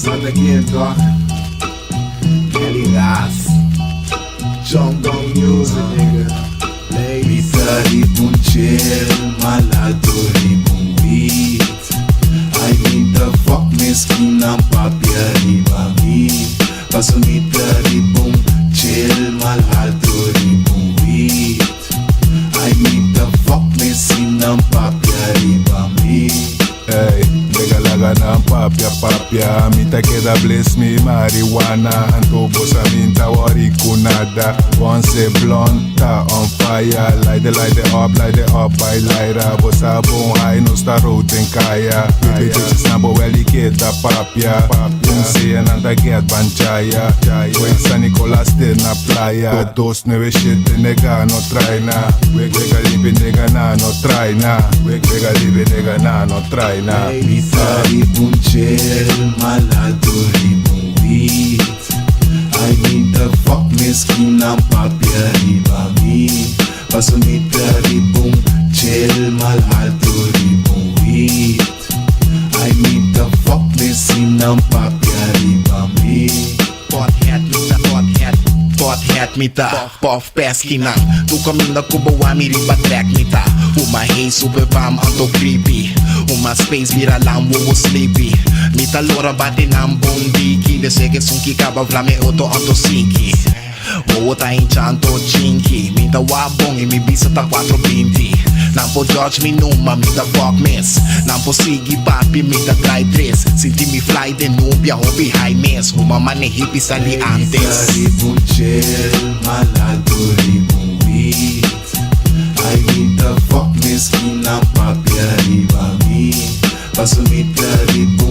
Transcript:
Santa Quinto, Kelly Gas, Jungle Music, nigga. Vita di punchel, malato di bumbit. I need the fuck meskin ang papya di bami. Pasumita di punchel, malato di bumbit. I need the fuck meskin ang papya di bami. Hey, regalaga ng papya. Minta queda bless me marijuana. Antobo sa minta wari kunada. Once blonta on fire. Light the up, I light up. Sabong ay no sta roten kaya. Bitches na boweli queda papya. Kung siya nang tagiat banchaya. Kwesa Nicolas de na playa. Todos 97 nega no try na. Wega libe nega na no try na. Wega libe nega na no try na. Vita di punchel, malato di bumbit. I need the fuck meskin ang papya di bami. Pasumita di punchel, malato di bumbit. I need the fuck meskin ang papya di bami. Thought mita, puff peskinang tu kami nagkubawa mi riba track mita. Uma hey super bam auto creepy. Uma space vira lang wo sleepy. Mita lora bate ng bondiki. Desde que son kikaba vlame auto sinki. Wo tayo chanto chinky. Mita wabong imibisa ta 420. Nampo George mi numa mita fuck miss. Nampo sigi papi mita try dress. Sinti mi fly de nubia hobby high miss. Uma mane hippie sali antes. Vita di punchel, malato di bumbit. I need the fuck meskin ang papya di bami. Pasumita di bumbit.